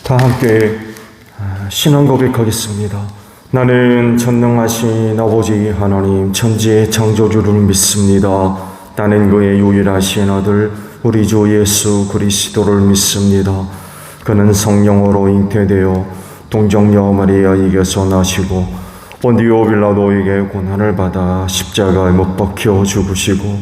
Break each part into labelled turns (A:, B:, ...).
A: 다 함께 신앙 고백하겠습니다. 나는 전능하신 아버지 하나님 천지의 창조주를 믿습니다. 나는 그의 유일하신 아들 우리 주 예수 그리스도를 믿습니다. 그는 성령으로 잉태되어 동정녀 마리아에게서 나시고 본디오 빌라도에게 고난을 받아 십자가에 못 박혀 죽으시고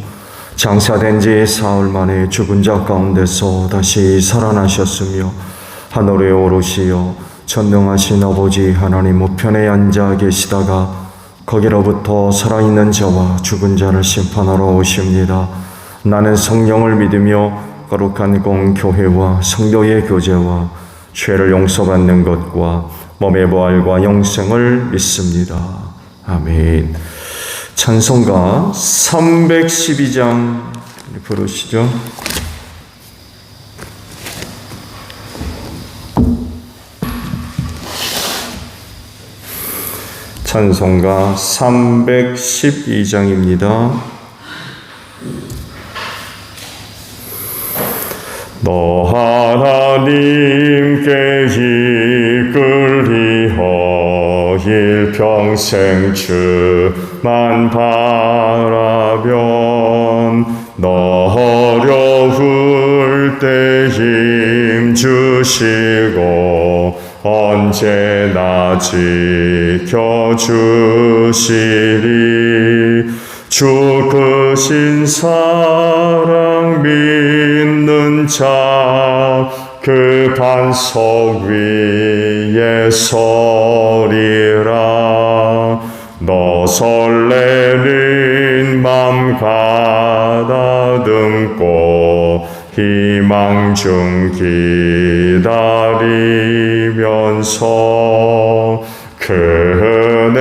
A: 장사된 지 사흘 만에 죽은 자 가운데서 다시 살아나셨으며 하늘에 오르시어 전능하신 아버지 하나님 우편에 앉아 계시다가 거기로부터 살아있는 자와 죽은 자를 심판하러 오십니다. 나는 성령을 믿으며 거룩한 공교회와 성도의 교제와 죄를 용서받는 것과 몸의 부활과 영생을 믿습니다. 아멘. 찬송가 312장 부르시죠. 찬송가 312장입니다. 너 하나님께 이끌리어 일평생 주만 바라면 너 어려울 때 힘 주시고 언제나 지켜주시리. 주 크신 사랑 믿는 자 그 반석 위에 서리라. 너 설레는 맘 가다듬고 희망 중 기다리면서 그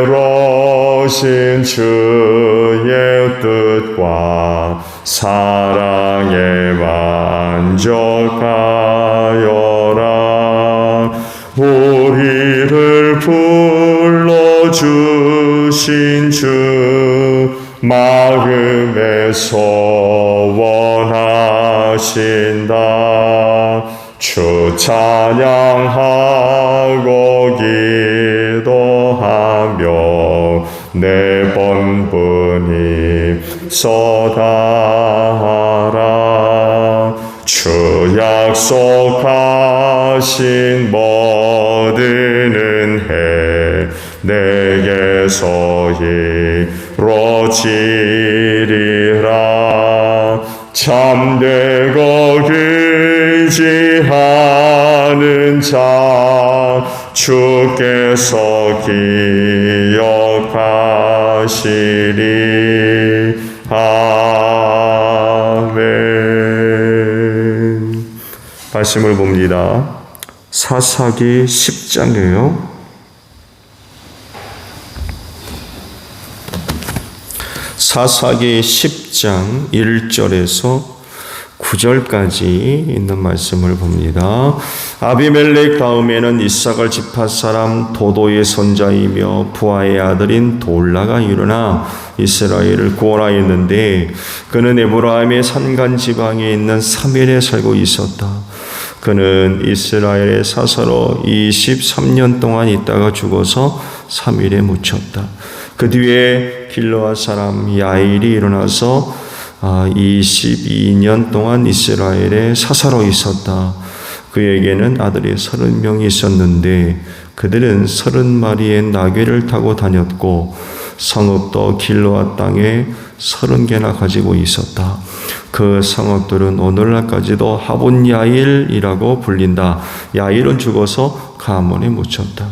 A: 은혜로신 주의 뜻과 사랑에 만족하여라. 우리를 불러주신 주 마음에서 원하신다. 주 찬양하고 기도하며 내 번분이 쏟아하라. 주 약속하신 모든 은혜 내게서 이루어지리라. 참되고 의지하는 자 주께서 기억하시리. 아멘. 말씀을 봅니다. 사사기 10장이에요. 사사기 10장 1절에서 9절까지 있는 말씀을 봅니다. 아비멜렉 다음에는 이삭을 지파 사람 도도의 손자이며 부하의 아들인 돌라가 일어나 이스라엘을 구원하였는데 그는 에브라임의 산간 지방에 있는 사멜에 살고 있었다. 그는 이스라엘의 사사로 23년 동안 있다가 죽어서 사멜에 묻혔다. 그 뒤에 길르앗 사람 야일이 일어나서 22년 동안 이스라엘의 사사로 있었다. 그에게는 아들이 30명이 있었는데 그들은 30마리의 나귀를 타고 다녔고 성읍도 길르앗 땅에 30개나 가지고 있었다. 그 성읍들은 오늘날까지도 하본 야일이라고 불린다. 야일은 죽어서 가문에 묻혔다.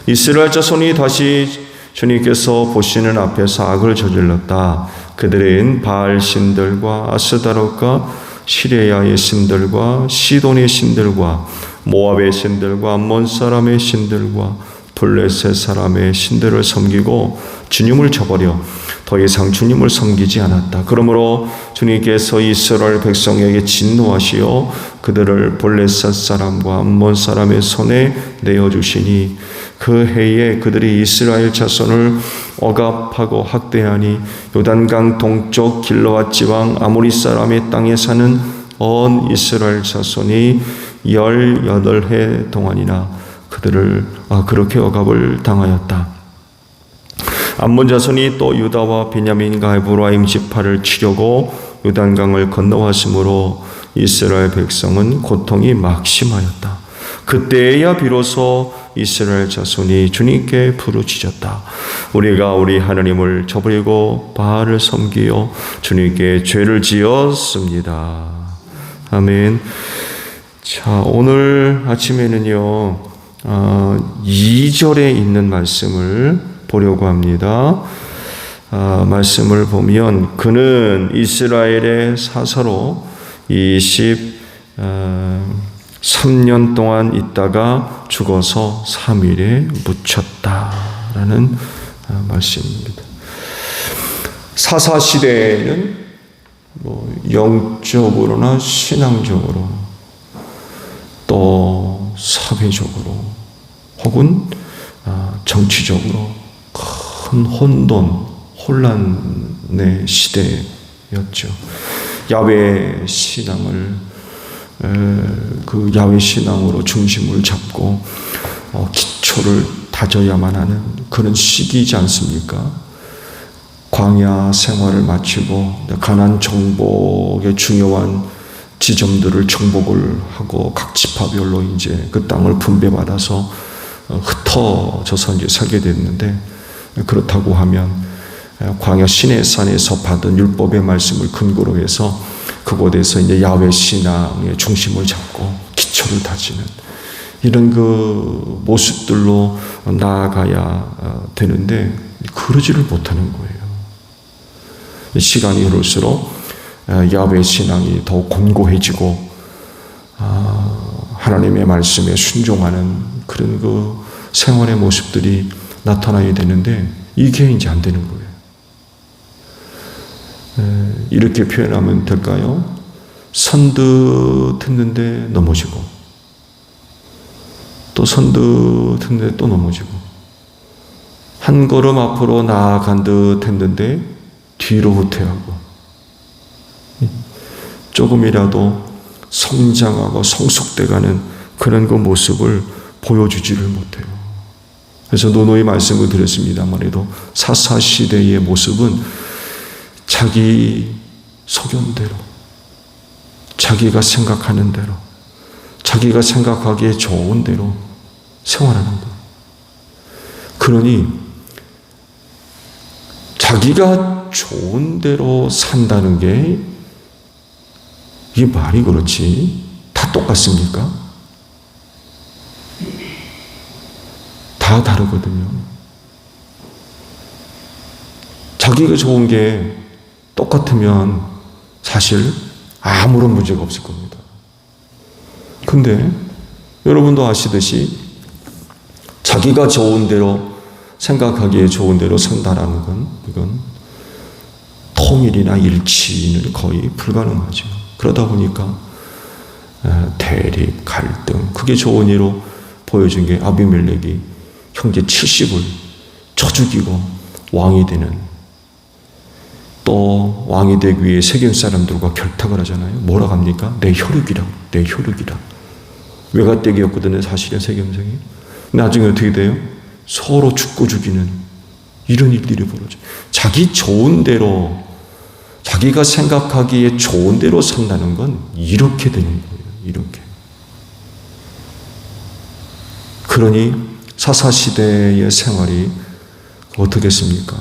A: 이스라엘 자손이 다시 주님께서 보시는 앞에서 악을 저질렀다. 그들은 바알 신들과 아스다롯과 시레야의 신들과 시돈의 신들과 모압의 신들과 암몬 사람의 신들과 블레셋 사람의 신들을 섬기고 주님을 저버려 더 이상 주님을 섬기지 않았다. 그러므로 주님께서 이스라엘 백성에게 진노하시어 그들을 블레셋 사람과 암몬 사람의 손에 내어주시니 그 해에 그들이 이스라엘 자손을 억압하고 학대하니 요단강 동쪽 길르앗 지방 아모리 사람의 땅에 사는 온 이스라엘 자손이 18해 동안이나 그들을 그렇게 억압을 당하였다. 암몬 자손이 또 유다와 베냐민과 에브라임 지파를 치려고 요단강을 건너왔으므로 이스라엘 백성은 고통이 막심하였다. 그때야 비로소 이스라엘 자손이 주님께 부르짖었다. 우리가 우리 하나님을 저버리고 바알을 섬기어 주님께 죄를 지었습니다. 아멘. 자, 오늘 아침에는요 2절에 있는 말씀을 보려고 합니다. 말씀을 보면 그는 이스라엘의 사사로 23년 동안 있다가 죽어서 3일에 묻혔다라는 말씀입니다. 사사 시대에는 영적으로나 신앙적으로 또 사회적으로 혹은 정치적으로 큰 혼란의 시대였죠. 야훼 신앙을 그 야훼 신앙으로 중심을 잡고 기초를 다져야만 하는 그런 시기이지 않습니까? 광야 생활을 마치고 가나안 정복의 중요한 지점들을 정복을 하고 각 지파별로 이제 그 땅을 분배받아서 흩어져서 이제 살게 됐는데, 그렇다고 하면 광야 시내산에서 받은 율법의 말씀을 근거로 해서 그곳에서 이제 야훼 신앙의 중심을 잡고 기초를 다지는 이런 그 모습들로 나아가야 되는데 그러지를 못하는 거예요. 시간이 흐를수록 야훼 신앙이 더욱 곤고해지고 하나님의 말씀에 순종하는 그런 그 생활의 모습들이 나타나야 되는데 이게 이제 안 되는 거예요. 이렇게 표현하면 될까요? 선듯 했는데 넘어지고 또 선듯 했는데 또 넘어지고 한 걸음 앞으로 나아간 듯 했는데 뒤로 후퇴하고 조금이라도 성장하고 성숙돼가는 그런 그 모습을 보여주지를 못해요. 그래서 노노의 말씀을 드렸습니다만 사사시대의 모습은 자기 소견대로 자기가 생각하는 대로 자기가 생각하기에 좋은 대로 생활하는 것. 그러니 자기가 좋은 대로 산다는 게 이게 말이 그렇지 다 똑같습니까? 다 다르거든요. 자기가 좋은 게 똑같으면 사실 아무런 문제가 없을 겁니다. 근데 여러분도 아시듯이 자기가 좋은 대로 생각하기에 좋은 대로 산다라는 건 이건 통일이나 일치는 거의 불가능하죠. 그러다 보니까 대립, 갈등, 그게 좋은 예로 보여준 게 아비멜렉이 형제 70을 쳐 죽이고 왕이 되는, 또 왕이 되기 위해 세겜 사람들과 결탁을 하잖아요. 뭐라고 합니까? 내 혈육이라, 내 혈육이라. 외가댁이었거든요, 사실은 세겜성이. 나중에 어떻게 돼요? 서로 죽고 죽이는 이런 일들이 벌어져요. 자기 좋은 대로, 자기가 생각하기에 좋은 대로 산다는 건 이렇게 되는 거예요. 이렇게. 그러니 사사시대의 생활이 어떻겠습니까?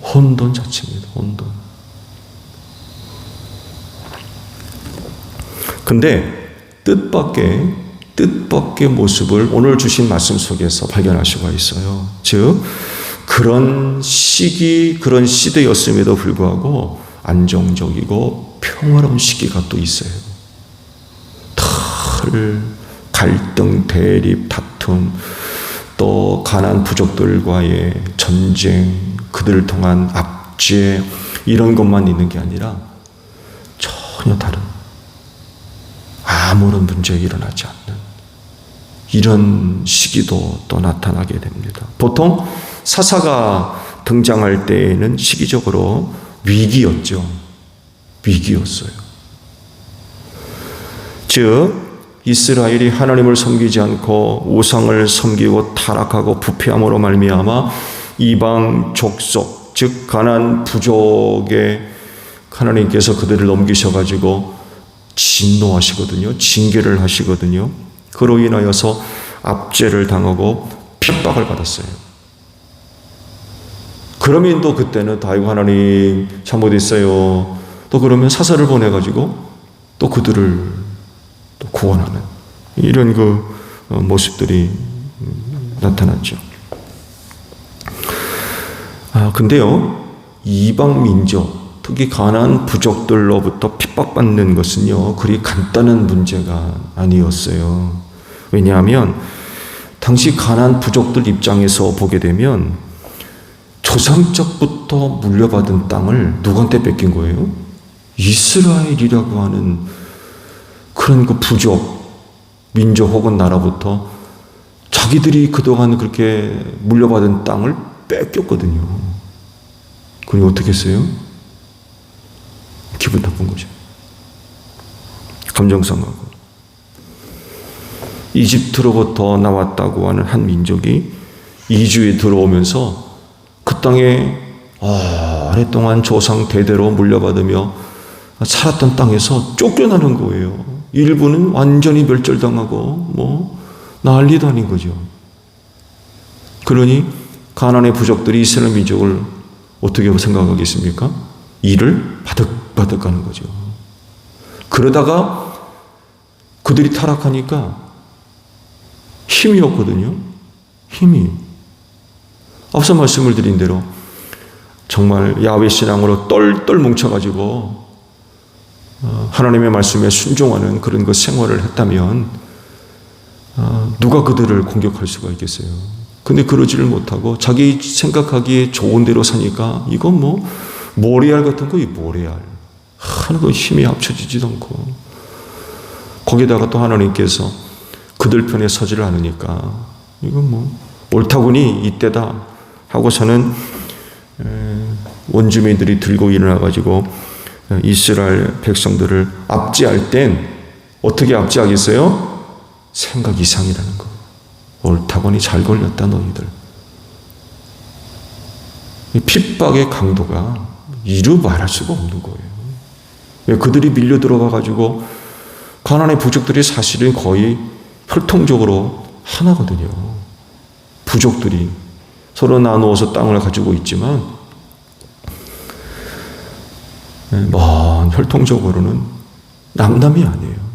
A: 혼돈 자체입니다. 혼돈. 근데 뜻밖의 모습을 오늘 주신 말씀 속에서 발견할 수가 있어요. 즉 그런 시기, 그런 시대였음에도 불구하고 안정적이고 평화로운 시기가 또 있어요. 갈등, 대립, 다툼, 또 가나안 부족들과의 전쟁, 그들을 통한 압제 이런 것만 있는 게 아니라 전혀 다른 아무런 문제가 일어나지 않는 이런 시기도 또 나타나게 됩니다. 보통 사사가 등장할 때에는 시기적으로 위기였죠. 위기였어요. 즉 이스라엘이 하나님을 섬기지 않고 우상을 섬기고 타락하고 부패함으로 말미암아 이방 족속 즉 가나안 부족에 하나님께서 그들을 넘기셔가지고 진노하시거든요. 징계를 하시거든요. 그로 인하여서 압제를 당하고 핍박을 받았어요. 그러면 또 그때는 아이고 하나님 잘못했어요. 또 그러면 사사를 보내가지고 또 그들을 또 구원하는 이런 그 모습들이 나타났죠. 근데요, 이방 민족, 특히 가나안 부족들로부터 핍박받는 것은요, 그리 간단한 문제가 아니었어요. 왜냐하면 당시 가나안 부족들 입장에서 보게 되면 조상적부터 물려받은 땅을 누구한테 뺏긴 거예요? 이스라엘이라고 하는 그런 그 부족, 민족 혹은 나라부터 자기들이 그동안 그렇게 물려받은 땅을 뺏겼거든요. 그럼 어떻게 했어요? 기분 나쁜 거죠. 감정 상하고. 이집트로부터 나왔다고 하는 한 민족이 이주에 들어오면서 그 땅에 오랫동안 조상 대대로 물려받으며 살았던 땅에서 쫓겨나는 거예요. 일부는 완전히 멸절당하고 난리도 아닌 거죠. 그러니 가나안의 부족들이 이스라엘 민족을 어떻게 생각하겠습니까? 이를 바득바득 가는 거죠. 그러다가 그들이 타락하니까 힘이 없거든요. 힘이. 앞서 말씀을 드린 대로 정말 야훼 신앙으로 똘똘 뭉쳐가지고 하나님의 말씀에 순종하는 그런 그 생활을 했다면 누가 그들을 공격할 수가 있겠어요. 근데 그러지를 못하고 자기 생각하기에 좋은 대로 사니까 이건 모래알 같은 거, 이 모래알. 하나도 힘이 합쳐지지도 않고 거기다가 또 하나님께서 그들 편에 서지를 않으니까 이건 옳다구니 이때다 하고서는 원주민들이 들고 일어나가지고 이스라엘 백성들을 압제할 땐 어떻게 압제하겠어요? 생각 이상이라는 거. 옳다구니 잘 걸렸다 너희들. 이 핍박의 강도가 이루 말할 수가 없는 거예요. 그들이 밀려 들어가가지고 가나안의 부족들이 사실은 거의 혈통적으로 하나거든요. 부족들이 서로 나누어서 땅을 가지고 있지만 혈통적으로는 남남이 아니에요.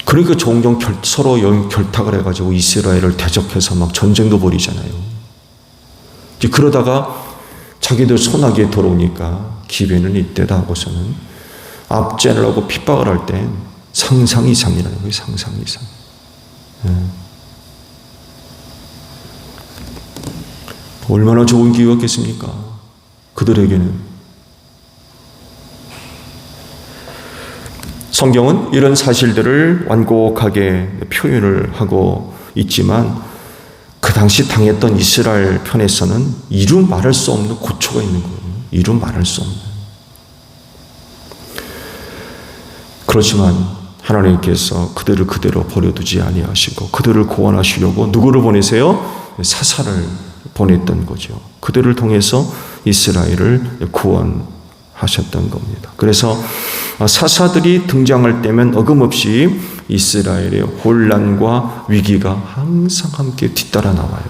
A: 그러니까 종종 서로 결탁을 해가지고 이스라엘을 대적해서 막 전쟁도 벌이잖아요. 이제 그러다가 자기들 손아귀에 들어오니까 기회는 이때다 하고서는 압제를 하고 핍박을 할 땐 상상 이상이라는 거예요. 상상 이상. 얼마나 좋은 기회였겠습니까? 그들에게는. 성경은 이런 사실들을 완곡하게 표현을 하고 있지만 그 당시 당했던 이스라엘 편에서는 이루 말할 수 없는 고초가 있는 거예요. 이루 말할 수 없는. 그렇지만 하나님께서 그들을 그대로 버려두지 아니하시고 그들을 구원하시려고 누구를 보내세요? 사사를 보냈던 거죠. 그들을 통해서 이스라엘을 구원하셨던 겁니다. 그래서 사사들이 등장할 때면 어김없이 이스라엘의 혼란과 위기가 항상 함께 뒤따라 나와요.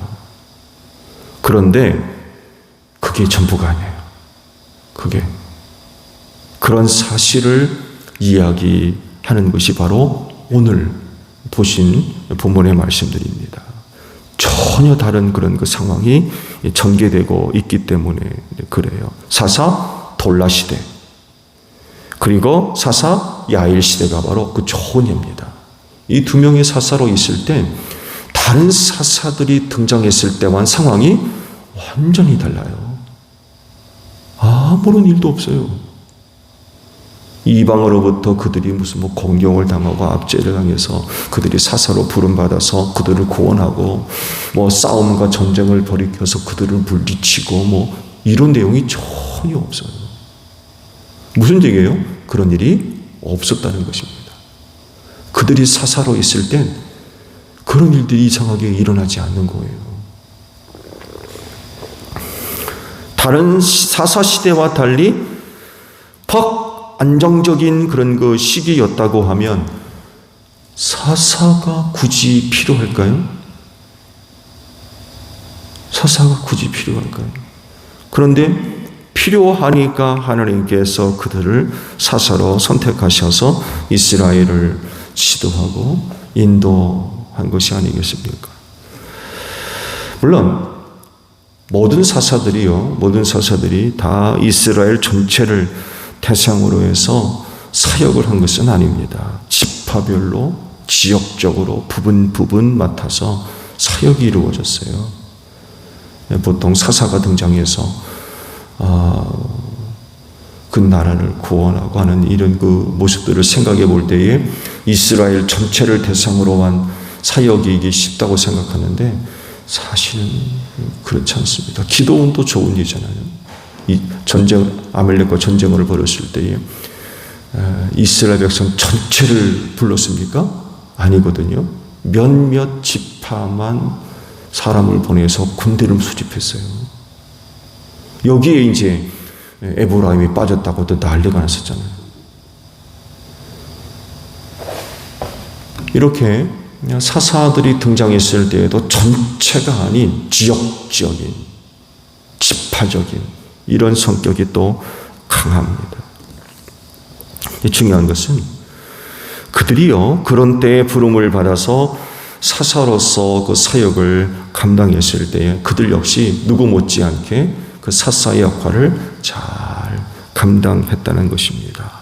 A: 그런데 그게 전부가 아니에요. 그게 그런 사실을 이야기하는 것이 바로 오늘 보신 본문의 말씀들입니다. 전혀 다른 그런 그 상황이 전개되고 있기 때문에 그래요. 사사 돌라 시대 그리고 사사 야일 시대가 바로 그 좋은 예입니다. 이 두 명의 사사로 있을 때 다른 사사들이 등장했을 때와는 상황이 완전히 달라요. 아무런 일도 없어요. 이방으로부터 그들이 무슨 공경을 당하고 압제를 당해서 그들이 사사로 부름받아서 그들을 구원하고 싸움과 전쟁을 벌이켜서 그들을 물리치고 이런 내용이 전혀 없어요. 무슨 얘기예요? 그런 일이 없었다는 것입니다. 그들이 사사로 있을 땐 그런 일들이 이상하게 일어나지 않는 거예요. 다른 사사 시대와 달리 더 안정적인 그런 그 시기였다고 하면 사사가 굳이 필요할까요? 사사가 굳이 필요할까요? 그런데 필요하니까 하나님께서 그들을 사사로 선택하셔서 이스라엘을 지도하고 인도한 것이 아니겠습니까? 물론 모든 사사들이 다 이스라엘 전체를 대상으로 해서 사역을 한 것은 아닙니다. 지파별로 지역적으로 부분 맡아서 사역이 이루어졌어요. 보통 사사가 등장해서 그 나라를 구원하고 하는 이런 그 모습들을 생각해 볼 때에 이스라엘 전체를 대상으로 한 사역이기 쉽다고 생각하는데 사실은 그렇지 않습니다. 기도원도 좋은 일이잖아요. 이 아멜렉과 전쟁을 벌였을 때에 이스라엘 백성 전체를 불렀습니까? 아니거든요. 몇몇 지파만 사람을 보내서 군대를 수집했어요. 여기에 이제 에브라임이 빠졌다고도 난리가 났었잖아요. 이렇게 사사들이 등장했을 때에도 전체가 아닌 지역적인, 지파적인 이런 성격이 또 강합니다. 중요한 것은 그들이요 그런 때에 부름을 받아서 사사로서 그 사역을 감당했을 때에 그들 역시 누구 못지않게 그 사사의 역할을 잘 감당했다는 것입니다.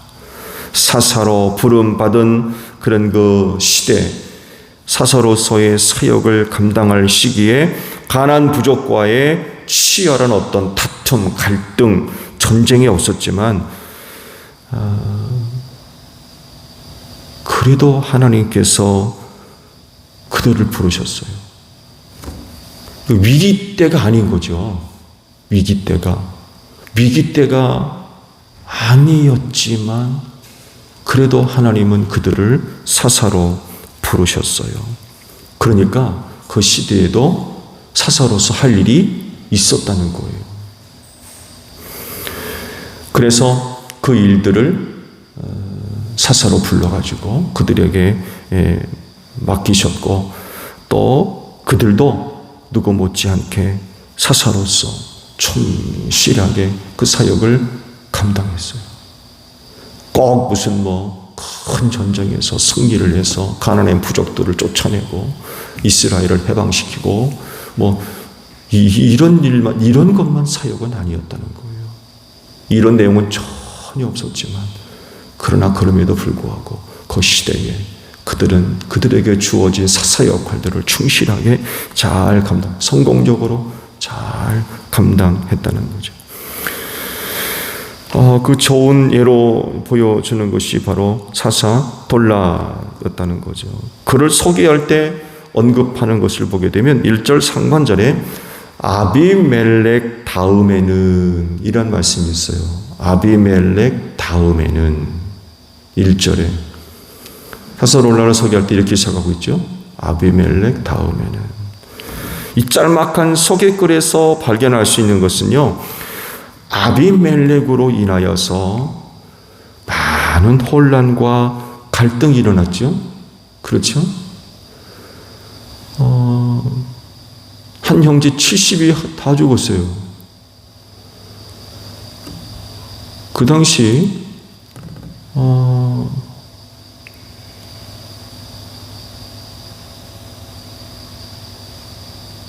A: 사사로 부름받은 그런 그 시대, 사사로서의 사역을 감당할 시기에 가나안 부족과의 치열한 어떤 다툼, 갈등, 전쟁이 없었지만 그래도 하나님께서 그들을 부르셨어요. 위기 때가 아닌 거죠. 위기 때가 아니었지만 그래도 하나님은 그들을 사사로 부르셨어요. 그러니까 그 시대에도 사사로서 할 일이 있었다는 거예요. 그래서 그 일들을 사사로 불러가지고 그들에게 맡기셨고 또 그들도 누구 못지않게 사사로서 충실하게 그 사역을 감당했어요. 꼭 무슨 큰 전쟁에서 승리를 해서 가나안 부족들을 쫓아내고 이스라엘을 해방시키고 이런 것만 사역은 아니었다는 거예요. 이런 내용은 전혀 없었지만 그러나 그럼에도 불구하고 그 시대에 그들에게 주어진 사사 역할들을 충실하게 잘 성공적으로 잘 감당했다는 거죠. 그 좋은 예로 보여주는 것이 바로 사사 돌라였다는 거죠. 그를 소개할 때 언급하는 것을 보게 되면 1절 상반절에 아비멜렉 다음에는 이런 말씀이 있어요. 아비멜렉 다음에는 1절에 사사 돌라를 소개할 때 이렇게 시작하고 있죠. 아비멜렉 다음에는. 이 짤막한 소개글에서 발견할 수 있는 것은요. 아비멜렉으로 인하여서 많은 혼란과 갈등이 일어났죠. 그렇죠? 한 형제 70이 다 죽었어요. 그 당시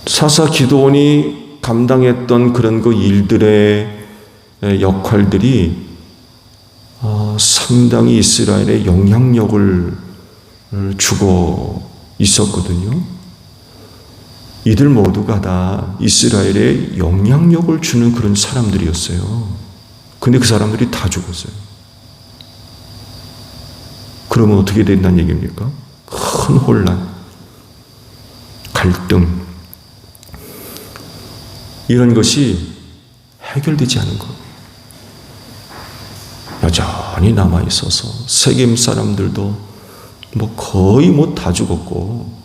A: 사사 기드온이 감당했던 그런 그 일들의 역할들이 상당히 이스라엘의 영향력을 죽어 있었거든요. 이들 모두가 다 이스라엘에 영향력을 주는 그런 사람들이었어요. 근데 그 사람들이 다 죽었어요. 그러면 어떻게 된다는 얘기입니까? 큰 혼란, 갈등, 이런 것이 해결되지 않은 것. 여전히 남아있어서 세겜 사람들도 거의 다 죽었고,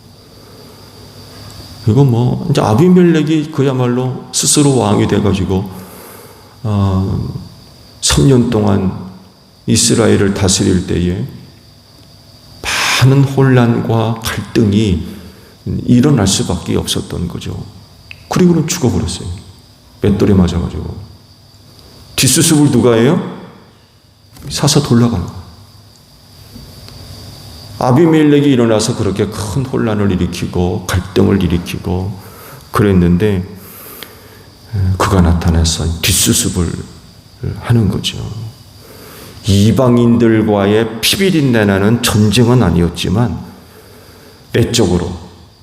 A: 이거 이제 아비멜렉이 그야말로 스스로 왕이 돼가지고 3년 동안 이스라엘을 다스릴 때에 많은 혼란과 갈등이 일어날 수밖에 없었던 거죠. 그리고는 죽어버렸어요. 맷돌에 맞아가지고. 뒷수습을 누가 해요? 사사 돌아간 거예요. 아비멜렉이 일어나서 그렇게 큰 혼란을 일으키고 갈등을 일으키고 그랬는데, 그가 나타나서 뒷수습을 하는 거죠. 이방인들과의 피비린내 나는 전쟁은 아니었지만 내적으로,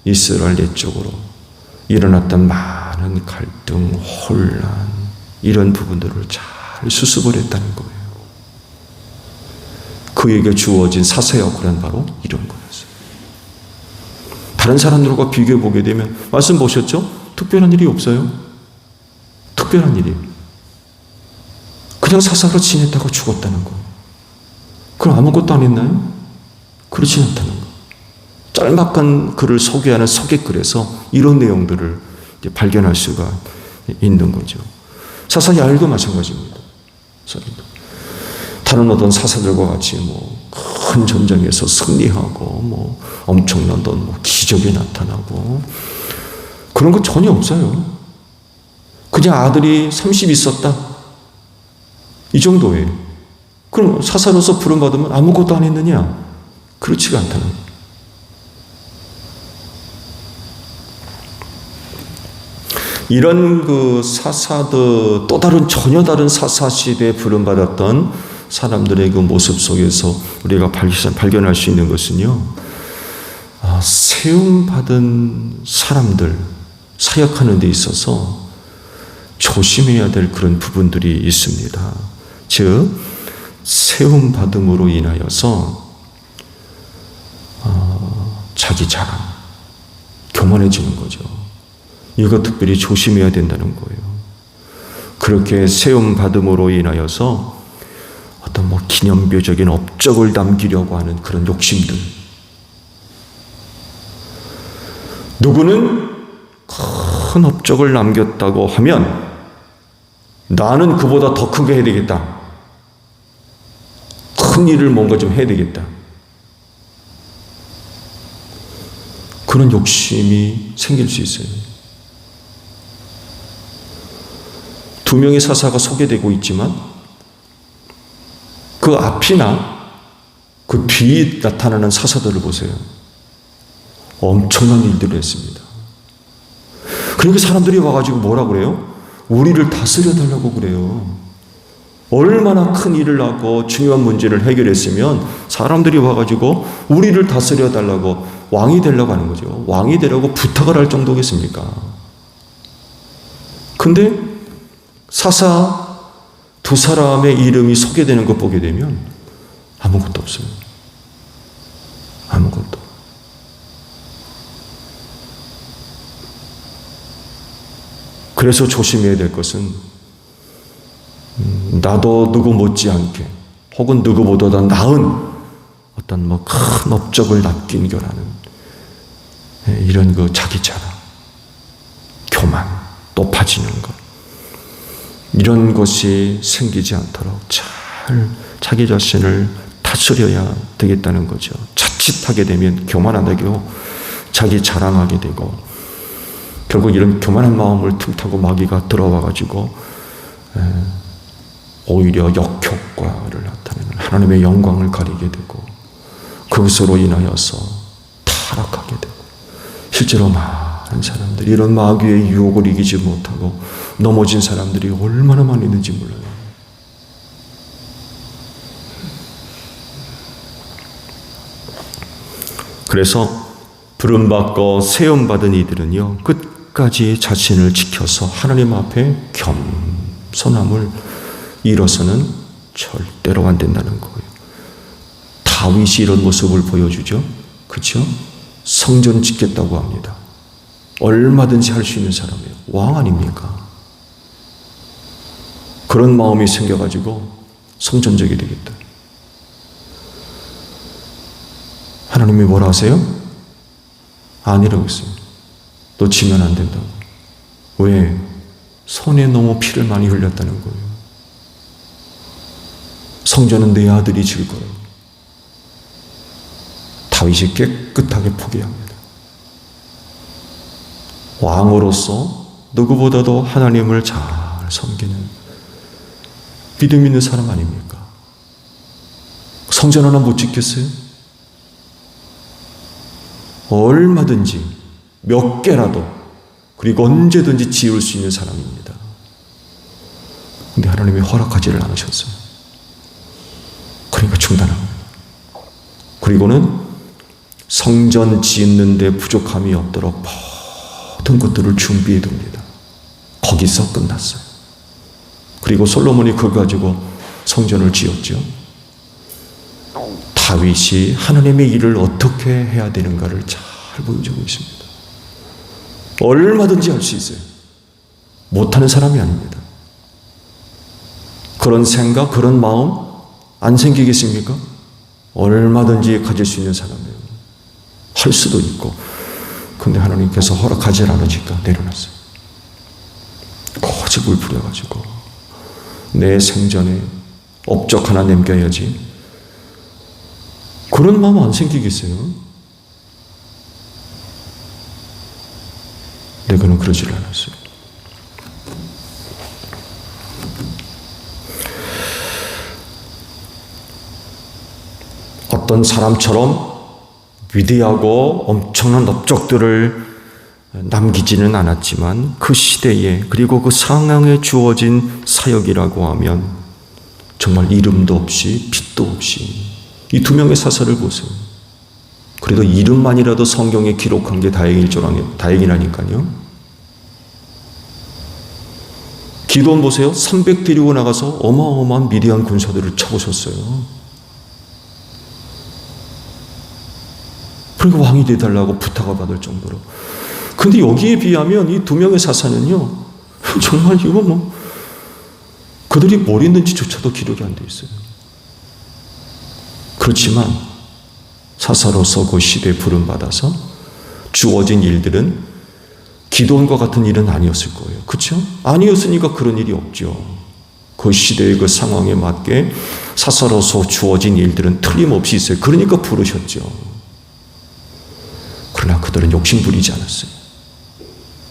A: 이스라엘 내적으로 일어났던 많은 갈등, 혼란, 이런 부분들을 잘 수습을 했다는 거예요. 그에게 주어진 사사 역할은 바로 이런 거였어요. 다른 사람들과 비교해 보게 되면, 말씀 보셨죠? 특별한 일이 없어요. 특별한 일이. 그냥 사사로 지냈다가 죽었다는 거. 그럼 아무것도 안 했나요? 그렇지 않다는 거. 짤막한 글을 소개하는 소개글에서 이런 내용들을 이제 발견할 수가 있는 거죠. 사사 야일도 마찬가지입니다. 다른 어떤 사사들과 같이 큰 전쟁에서 승리하고 엄청난 어떤 기적이 나타나고 그런 거 전혀 없어요. 그냥 아들이 30 있었다, 이 정도예요. 그럼 사사로서 부름받으면 아무것도 안 했느냐? 그렇지가 않다는 거예요. 이런 그 사사들, 또 다른 전혀 다른 사사 시대에 부름받았던 사람들의 그 모습 속에서 우리가 발견할 수 있는 것은요, 세움받은 사람들, 사역하는 데 있어서 조심해야 될 그런 부분들이 있습니다. 즉, 세움받음으로 인하여서 자기 자랑, 교만해지는 거죠. 이거 특별히 조심해야 된다는 거예요. 그렇게 세움받음으로 인하여서 어떤 기념비적인 업적을 남기려고 하는 그런 욕심들. 누구는 큰 업적을 남겼다고 하면 나는 그보다 더 크게 해야 되겠다. 큰 일을 뭔가 좀 해야 되겠다. 그런 욕심이 생길 수 있어요. 2명의 사사가 소개되고 있지만 그 앞이나 그 뒤에 나타나는 사사들을 보세요. 엄청난 일들을 했습니다. 그러니까 사람들이 와가지고 뭐라 그래요? 우리를 다스려 달라고 그래요. 얼마나 큰 일을 하고 중요한 문제를 해결했으면 사람들이 와가지고 우리를 다스려 달라고, 왕이 되려고 하는 거죠. 왕이 되려고 부탁을 할 정도겠습니까? 근데 사사 2사람의 이름이 소개되는 것 보게 되면 아무것도 없어요. 아무것도. 그래서 조심해야 될 것은 나도 누구 못지않게 혹은 누구보다 더 나은 어떤 큰 업적을 남긴겨라는 이런 그 자기 자랑, 교만, 높아지는 것, 이런 것이 생기지 않도록 잘 자기 자신을 다스려야 되겠다는 거죠. 자칫하게 되면 교만하다고 자기 자랑하게 되고, 결국 이런 교만한 마음을 틈타고 마귀가 들어와가지고 오히려 역효과를 나타내는 하나님의 영광을 가리게 되고, 그것으로 인하여서 타락하게 되고, 실제로 많은 사람들이 이런 마귀의 유혹을 이기지 못하고 넘어진 사람들이 얼마나 많이 있는지 몰라요. 그래서 부름받고 세움받은 이들은요, 끝까지 자신을 지켜서 하나님 앞에 겸손함을 잃어서는 절대로 안 된다는 거예요. 다윗이 이런 모습을 보여주죠. 그렇죠? 성전 짓겠다고 합니다. 얼마든지 할 수 있는 사람이에요. 왕 아닙니까? 그런 마음이 생겨가지고 성전적이 되겠다. 하나님이 뭐라 하세요? 아니라고 했어요. 너 지면 안 된다고. 왜? 손에 너무 피를 많이 흘렸다는 거예요. 성전은 내 아들이 질 거예요. 다윗이 깨끗하게 포기합니다. 왕으로서 누구보다도 하나님을 잘 섬기는 믿음 있는 사람 아닙니까? 성전 하나 못 짓겠어요? 얼마든지 몇 개라도, 그리고 언제든지 지을 수 있는 사람입니다. 근데 하나님이 허락하지를 않으셨어요. 그러니까 중단합니다. 그리고는 성전 짓는 데 부족함이 없도록 모든 것들을 준비해 둡니다. 거기서 끝났어요. 그리고 솔로몬이 그걸 가지고 성전을 지었죠. 다윗이 하나님의 일을 어떻게 해야 되는가를 잘 보여주고 있습니다. 얼마든지 할 수 있어요. 못하는 사람이 아닙니다. 그런 생각, 그런 마음 안 생기겠습니까? 얼마든지 가질 수 있는 사람이에요. 할 수도 있고. 근데 하나님께서 허락하지 않으니까 내려놨어요. 고집을 부려가지고 내 생전에 업적 하나 남겨야지. 그런 마음 안 생기겠어요? 내가는 그러질 않았어요. 어떤 사람처럼 위대하고 엄청난 업적들을 남기지는 않았지만 그 시대에, 그리고 그 상황에 주어진 사역이라고 하면 정말 이름도 없이 빛도 없이 이 두 명의 사사를 보세요. 그래도 이름만이라도 성경에 기록한 게 다행이라니까요. 기드온 보세요. 300 데리고 나가서 어마어마한 미디안 군사들을 쳐보셨어요. 그리고 왕이 되달라고 부탁을 받을 정도로. 근데 여기에 비하면 이 두 명의 사사는요, 정말 이거 뭐 그들이 뭘 했는지조차도 기록이 안 돼 있어요. 그렇지만 사사로서 그 시대에 부름받아서 주어진 일들은 기드온과 같은 일은 아니었을 거예요. 그렇죠? 아니었으니까 그런 일이 없죠. 그 시대의 그 상황에 맞게 사사로서 주어진 일들은 틀림없이 있어요. 그러니까 부르셨죠. 그러나 그들은 욕심 부리지 않았어요.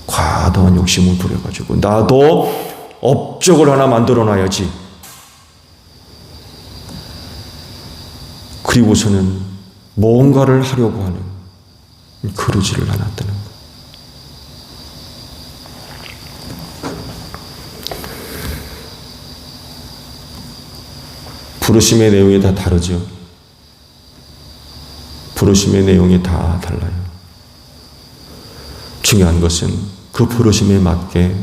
A: 과도한 욕심을 부려가지고 나도 업적을 하나 만들어놔야지. 그리고서는 뭔가를 하려고 하는, 그러지를 않았다는 거예요. 부르심의 내용이 다 다르죠. 부르심의 내용이 다 달라요. 중요한 것은 그 부르심에 맞게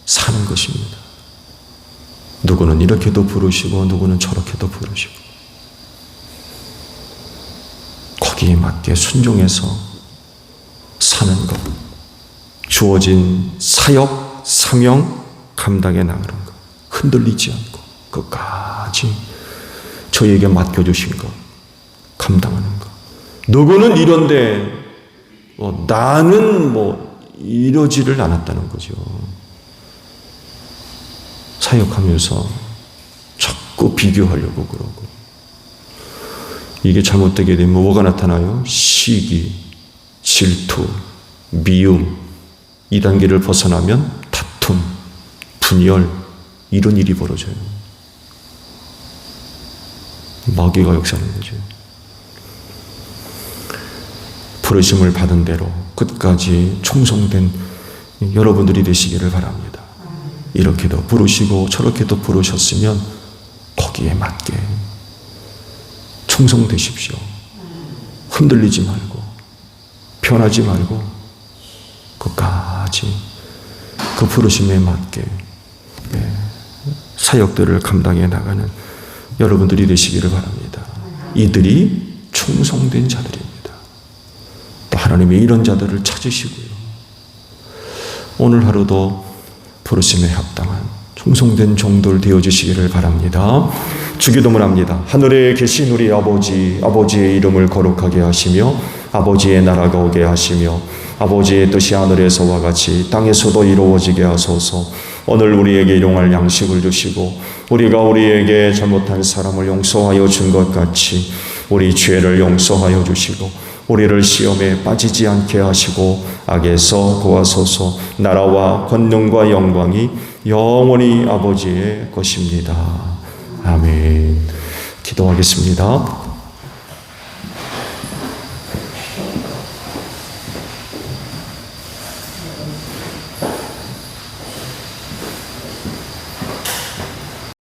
A: 사는 것입니다. 누구는 이렇게도 부르시고 누구는 저렇게도 부르시고, 거기에 맞게 순종해서 사는 것, 주어진 사역, 사명 감당해 나가는 것, 흔들리지 않고 끝까지 저에게 맡겨주신 것 감당하는 것. 누구는 이런데 나는 이러지를 않았다는 거죠. 사역하면서 자꾸 비교하려고 그러고, 이게 잘못되게 되면 뭐가 나타나요? 시기, 질투, 미움, 이 단계를 벗어나면 다툼, 분열, 이런 일이 벌어져요. 마귀가 역사하는 거죠. 부르심을 받은 대로 끝까지 충성된 여러분들이 되시기를 바랍니다. 이렇게도 부르시고 저렇게도 부르셨으면 거기에 맞게 충성되십시오. 흔들리지 말고 변하지 말고 끝까지 그 부르심에 맞게 사역들을 감당해 나가는 여러분들이 되시기를 바랍니다. 이들이 충성된 자들입니다. 또 하나님이 이런 자들을 찾으시고요. 오늘 하루도 부르심에 합당한 충성된 종들 되어주시기를 바랍니다. 주기도문 합니다. 하늘에 계신 우리 아버지, 아버지의 이름을 거룩하게 하시며 아버지의 나라가 오게 하시며 아버지의 뜻이 하늘에서와 같이 땅에서도 이루어지게 하소서. 오늘 우리에게 일용할 양식을 주시고 우리가 우리에게 잘못한 사람을 용서하여 준 것 같이 우리 죄를 용서하여 주시고 우리를 시험에 빠지지 않게 하시고 악에서 구하소서. 나라와 권능과 영광이 영원히 아버지의 것입니다. 아멘. 기도하겠습니다.